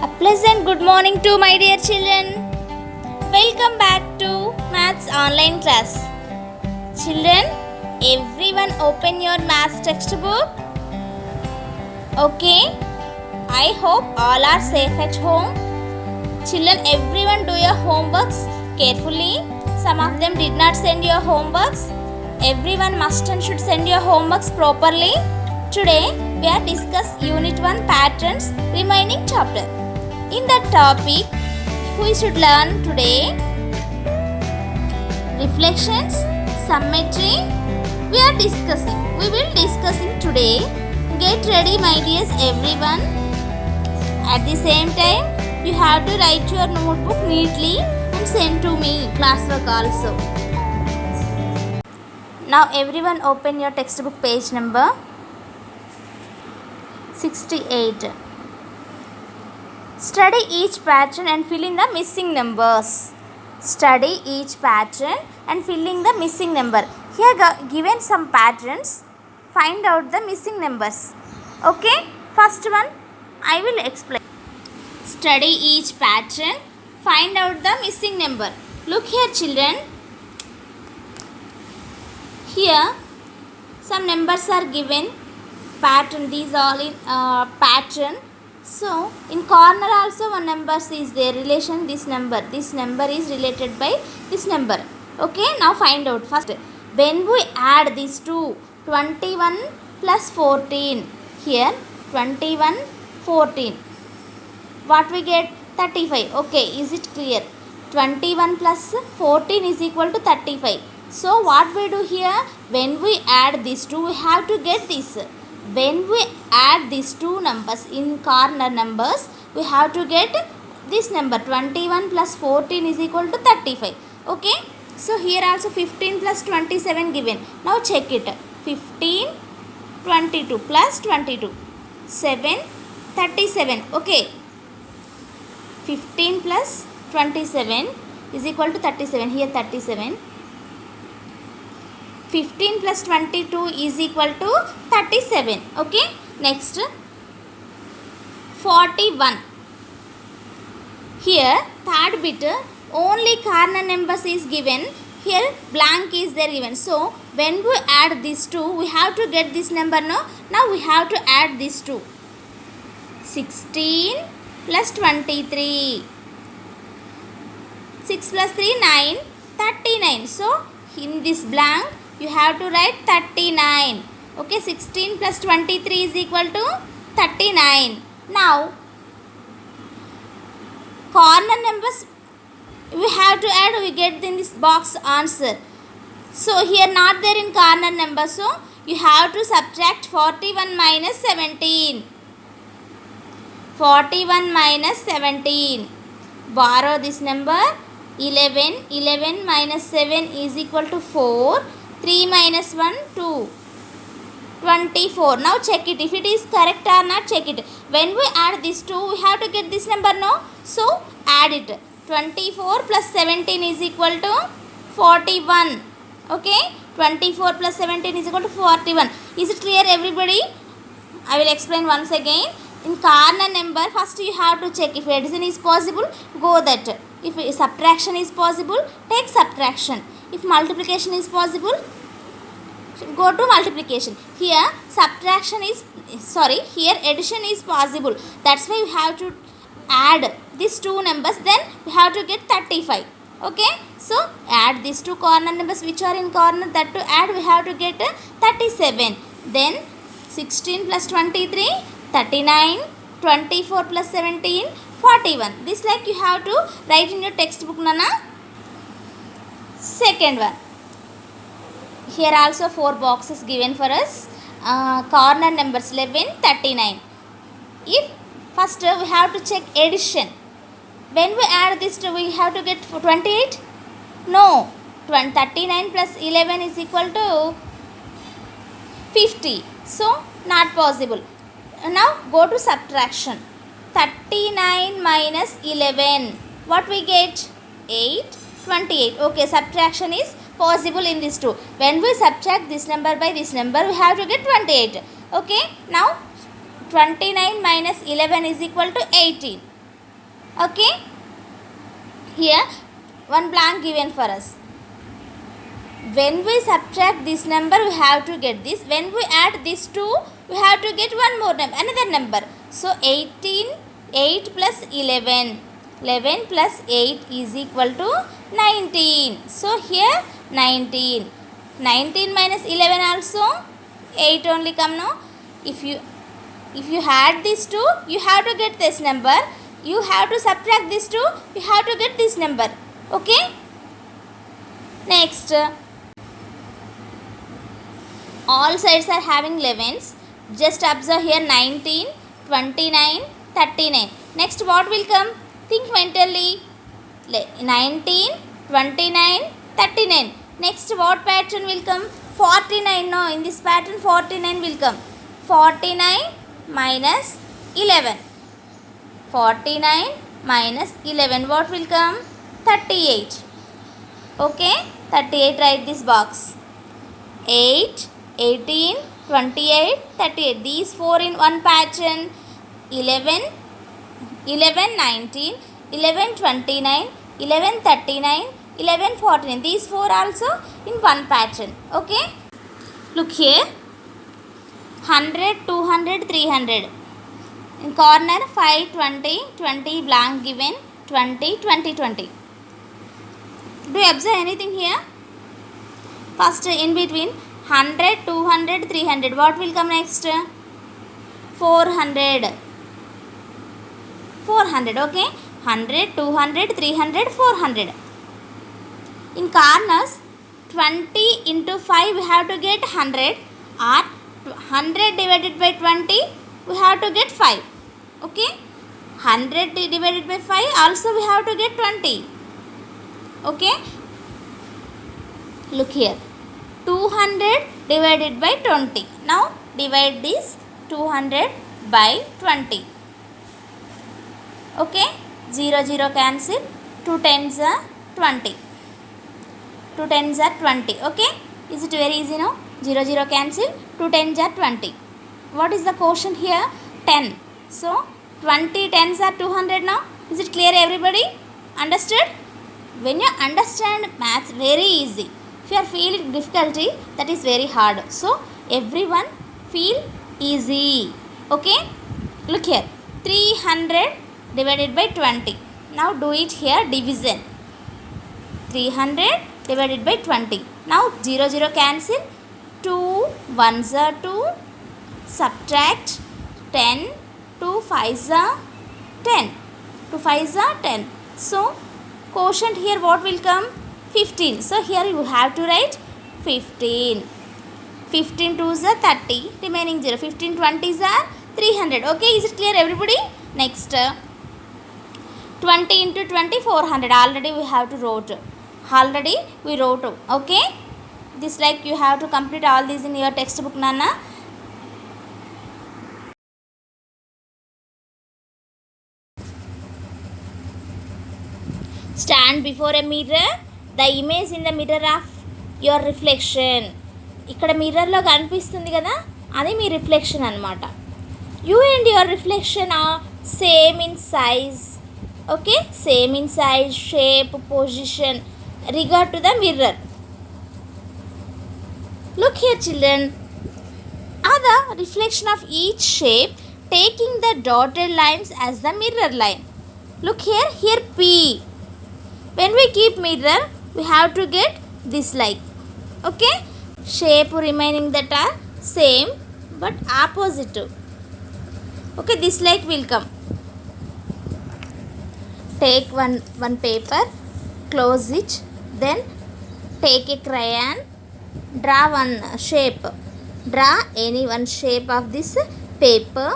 A pleasant good morning to my dear children. Welcome back to Maths online class. Children, everyone open your maths textbook. Okay, I hope all are safe at home. Children, everyone do your homeworks carefully. Some of them did not send your homeworks. Everyone must and should send your homeworks properly. Today, we are discuss Unit 1 Patterns remaining chapter. In that topic, we should learn today reflections, symmetry. We will discussing today. Get ready, my dears, everyone. At the same time, you have to write your notebook neatly and send to me classwork also. Now everyone open your textbook page number 68. Study each pattern and fill in the missing numbers. Study each pattern and fill in the missing number. Here given some patterns. Find out the missing numbers. Okay, first one I will explain. Study each pattern. Find out the missing number. Look here, children. Here some numbers are given. Pattern, these all in pattern. So in corner also one number is there, relation this number is related by this number. Okay, now find out. First, when we add these two, 21 plus 14, here 21 14, what we get? 35. Okay, is it clear? 21 plus 14 is equal to 35. So what we do here, when we add these two, we have to get this. When we add these two numbers in corner numbers, we have to get this number. 21 plus 14 is equal to 35. Okay, so here also 15 plus 27 given. Now check it. 15 22 plus 22 7 37. Okay, 15 plus 27 is equal to 37. Here 37. 15 plus 22 is equal to 37. Okay, next 41. Here third bit, only corner numbers is given. Here blank is there given. So when we add these two, we have to get this number. No, now we have to add these two. 16 plus 23. 6 plus 3 9. 39. So in this blank you have to write 39. Okay, 16 plus 23 is equal to 39. Now corner numbers we have to add, we get in this box answer. So here not there in corner number, so you have to subtract 41 minus 17. 41 minus 17. Borrow this number. 11. 11 minus 7 is equal to 4. 3 minus 1, 2. 24. Now check it. If it is correct or not, check it. When we add these two, we have to get this number, no? So add it. 24 plus 17 is equal to 41. Okay? 24 plus 17 is equal to 41. Is it clear, everybody? I will explain once again. In corner number, first you have to check if addition is possible, go that. If subtraction is possible, take subtraction. If multiplication is possible, go to multiplication. Here here addition is possible. That's why you have to add these two numbers, then we have to get 35. Okay, so add these two corner numbers which are in corner, that to add we have to get 37. Then 16 plus 23, 39. 24 plus 17, 41. This like you have to write in your textbook, Nana. Second one. Here also 4 boxes given for us. Corner numbers 11, 39. If first we have to check addition. When we add this two, we have to get 28? No. 39 plus 11 is equal to 50. So not possible. Now go to subtraction. 39 minus 11. What we get? 8. 28. Okay, subtraction is possible in this two. When we subtract this number by this number, we have to get 28. Okay, now 29 minus 11 is equal to 18. Okay, here one blank given for us. When we subtract this number, we have to get this. When we add these two, we have to get one more number, another number. So 18, 8 plus 11. 11 plus 8 is equal to 19. So here 19. 19 minus 11 also 8 only come now. If you add these two, you have to get this number. You have to subtract these two, you have to get this number. Okay. Next, all sides are having 11s. Just observe here 19, 29, 39. Next what will come? Think mentally. 19, 29, 39. Next what pattern will come? 49. No, in this pattern 49 will come. 49 minus 11. 49 minus 11. What will come? 38. Okay. 38. Write this box. 8, 18, 28, 38. These 4 in one pattern. 11, 19, 11, 29, 11, 39, 11, 49. These 4 also in one pattern. Okay. Look here. 100, 200, 300. In corner 5, 20, 20 blank given, 20, 20, 20. Do you observe anything here? First in between 100, 200, 300. What will come next? 400. 400. Okay. 100, 200, 300, 400. In corners 20 into 5 we have to get 100, or 100 divided by 20 we have to get 5. Okay. 100 divided by 5 also we have to get 20. Okay. Look here. 200 divided by 20. Now divide this 200 by 20. Okay. 0, 0 cancel. 2 tens are 20. 2 tens are 20. Okay. Is it very easy now? 0, 0 cancel. 2 tens are 20. What is the quotient here? 10. So 20 tens are 200 now. Is it clear everybody? Understood? When you understand maths, very easy. If you are feeling difficulty, that is very hard. So everyone feel easy. Okay. Look here. 300 divided by 20. Now do it here, division. 300 divided by 20. Now 0, 0 cancel. 2 1s are 2. Subtract 10. 2 5s are 10. 2 5s are 10. So quotient here what will come? 15. So here you have to write 15. 15 2s are 30. Remaining 0. 15 20s are 300. Okay. Is it clear everybody? Next. 20 into 20 400. Already we have to wrote. Already we wrote. Okay. This like you have to complete all these in your textbook, Nana. Stand before a mirror. The image in the mirror of your reflection. ఇక్కడ మిర్రర్లో కనిపిస్తుంది కదా, అది మీ reflection అనమాట. You and your reflection are same in size. Okay, same in size, shape, position regard to the mirror. Look here children, are the reflection of each shape taking the dotted lines as the mirror line. Look here, here P. When we keep mirror, we have to get this like. Okay, shape remaining that are same but opposite. Okay, this like will come. Take one paper, close it, then take a crayon, draw one shape. Draw any one shape of this paper.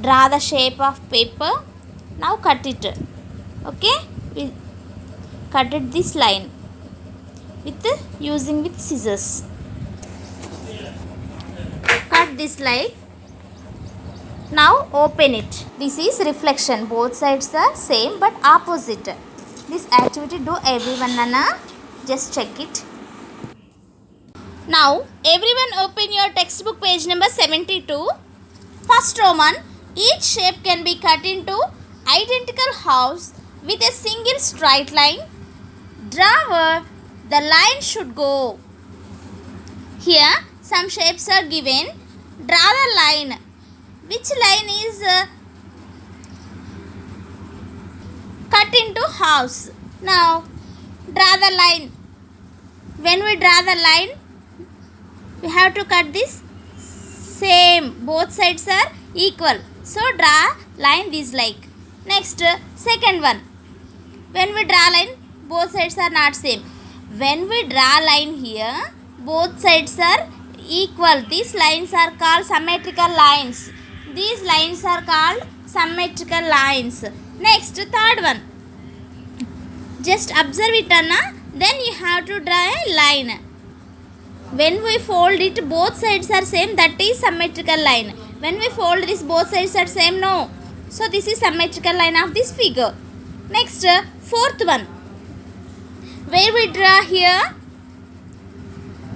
Draw the shape of paper. Now cut it. Okay, we cut it this line with using with scissors. Cut this line. Now open it. This is reflection. Both sides are same but opposite. This activity do everyone, Nana. Just check it. Now everyone open your textbook page number 72. First Roman, each shape can be cut into identical house with a single straight line. Draw where the line should go. Here some shapes are given. Draw the line. Which line is cut into house? Now draw the line. When we draw the line, we have to cut this same. Both sides are equal. So draw line this like. Next, second one. When we draw line, both sides are not same. When we draw line here, both sides are equal. These lines are called symmetrical lines. These lines are called symmetrical lines. Next, third one. Just observe it, Anna. Then you have to draw a line. When we fold it, both sides are same. That is symmetrical line. When we fold this, both sides are same. No. So this is symmetrical line of this figure. Next, fourth one. Where we draw here,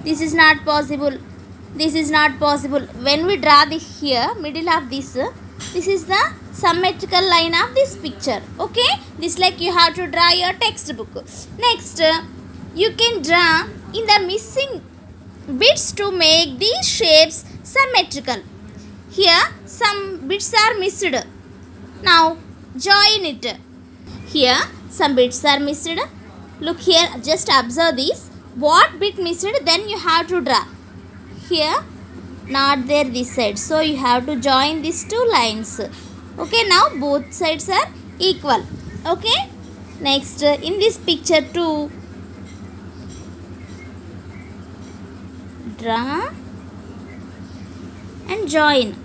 this is not possible. This is not possible. When we draw this here, middle of this is the symmetrical line of this picture. Okay, this like you have to draw your textbook. Next, you can draw in the missing bits to make these shapes symmetrical. Here some bits are missed. Now join it. Here some bits are missed. Look here, just observe this. What bit missed, then you have to draw. Here not there this side, so you have to join these two lines. Okay, now both sides are equal. Okay, next in this picture too, draw and join.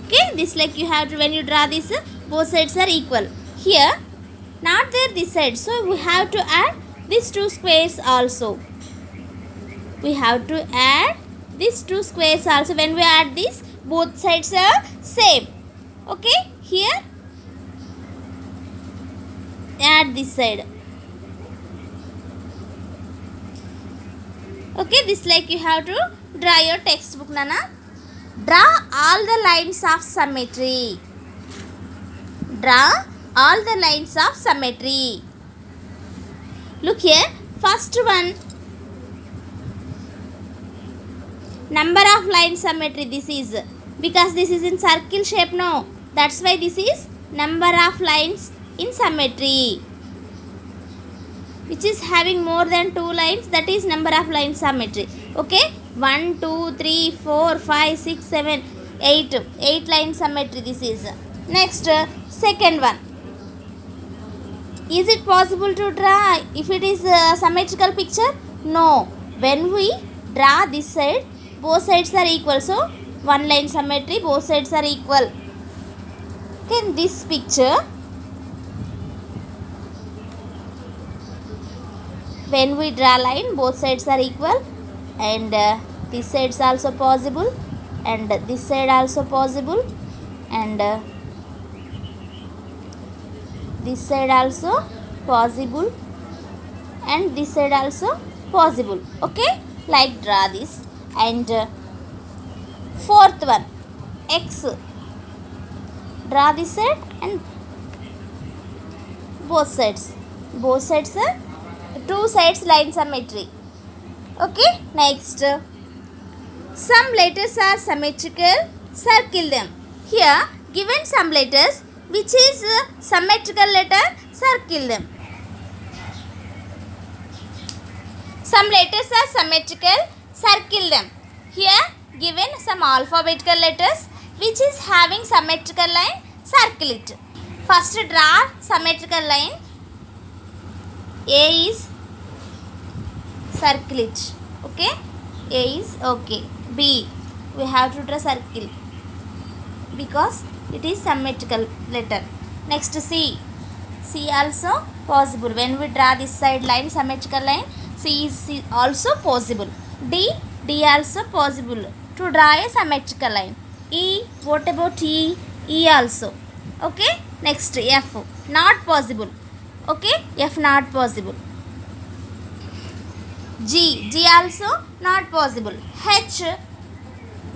Okay, this like you have to, when you draw this, both sides are equal. Here not there this side, so we have to add these two squares also. We have to add these two squares also. When we add this, both sides are same. Okay, here add this side. Okay, this like you have to draw your textbook, Nana. Draw all the lines of symmetry. Draw all the lines of symmetry. Look here, first one, number of line symmetry. This is because this is in circle shape, no, that's why this is number of lines in symmetry, which is having more than 2 lines, that is number of line symmetry. Okay, 1 2 3 4 5 6 7 8 line symmetry this is. Next, second one. Is it possible to draw if it is a symmetrical picture? No. When we draw this side, both sides are equal, so one line symmetry, both sides are equal. Okay, in this picture, when we draw line, both sides are equal, and this side is also possible, and this side also possible, and this side also possible, and this side also possible. Okay, like draw this. And fourth one, X. Draw this side and both sides. Both sides are 2 sides line symmetry. Okay, next, some letters are symmetrical. Circle them. Here given some letters which is symmetrical letter. Circle them. Some letters are symmetrical. Circle them. Here given some alphabetical letters which is having symmetrical line. Circle it. First draw symmetrical line. A is, circle it. Okay, A is okay. B, we have to draw circle because it is symmetrical letter. Next, C. C also possible. When we draw this side line, symmetrical line, C is also possible. D also possible to draw a symmetrical line. E, what about E? E also. Okay, next, F, not possible. Okay, F not possible. G also not possible. H,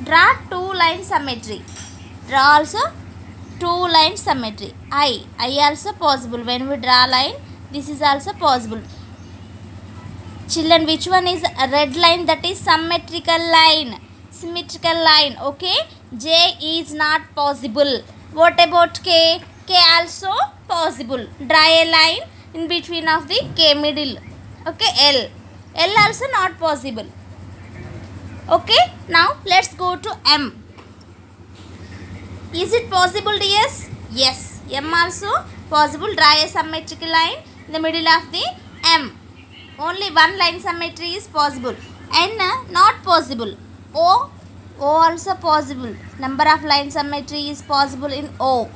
draw 2 line symmetry. Draw also two line symmetry. I also possible. When we draw line, this is also possible. Children, which one is a red line? That is symmetrical line. Symmetrical line. Okay. J is not possible. What about K? K also possible. Draw a line in between of the K middle. Okay. L. L also not possible. Okay. Now let's go to M. Is it possible, dears? Yes. M also possible. Draw a symmetrical line in the middle of the M. Only one line symmetry is possible. N not possible. O also possible. Number of line symmetry is possible in O.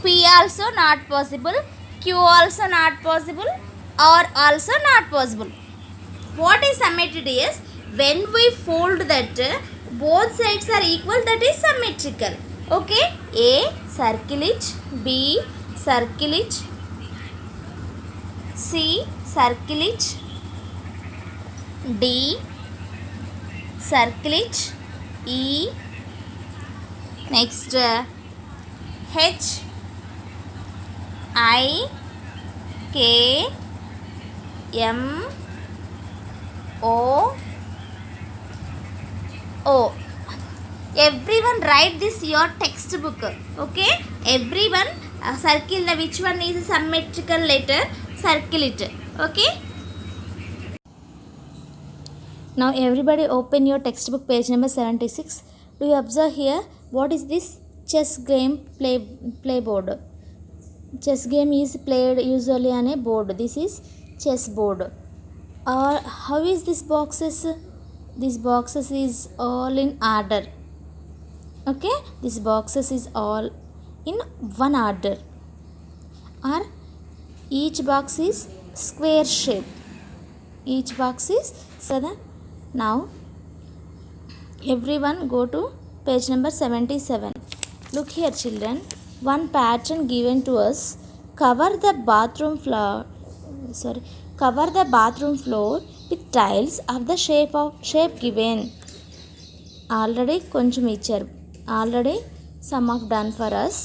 P also not possible. Q also not possible. R also not possible. What is symmetry is when we fold that both sides are equal, that is symmetrical. Okay. A circle it. B circle it. C circle it. D circle it. E next H I K M O O. Everyone write this your textbook. Okay. Everyone circle which one is a symmetrical letter. Circle it. Okay. Now everybody open your textbook page number 76. Do you observe here what is this? Chess game play board. Chess game is played usually on a board. This is chess board. How is this boxes? These boxes is all in order. Okay, this boxes is all in one order. Or each box is square shape. Each box is so. Now everyone go to page number 77. Look here, children. One pattern given to us. Cover the bathroom floor with tiles of the shape given. Already కొంచెం ఇచ్చారు. Already some of done for us.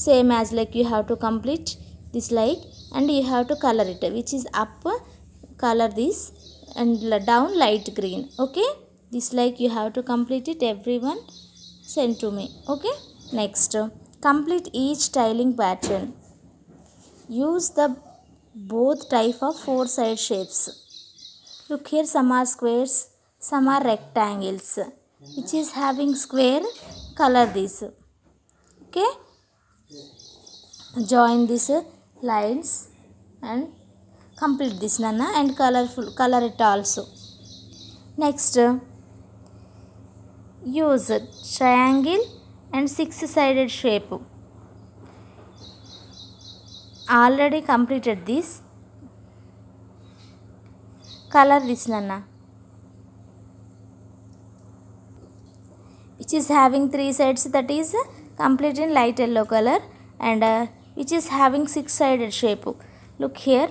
Same as like you have to complete this like and you have to color it. Which is up, color this and down light green. Okay. This like you have to complete it. Everyone send to me. Okay. Next, complete each tiling pattern. Use the both type of four side shapes. Look here, some are squares, some are rectangles. Which is having square, color this. Okay. Join these lines and complete this nana and color it also. Next, use triangle and six-sided shape. Already completed this. Color this nana. Which is having three sides, that is complete in light yellow color, and which is having six-sided shape. Look here.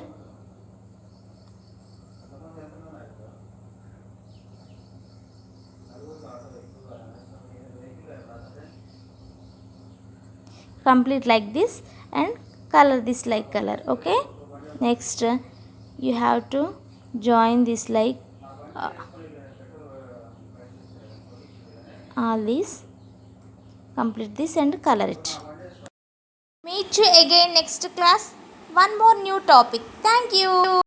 Complete like this and color this like color. Okay. Next, you have to join this like all these. Complete this and color it. Meet you again next class. One more new topic. Thank you.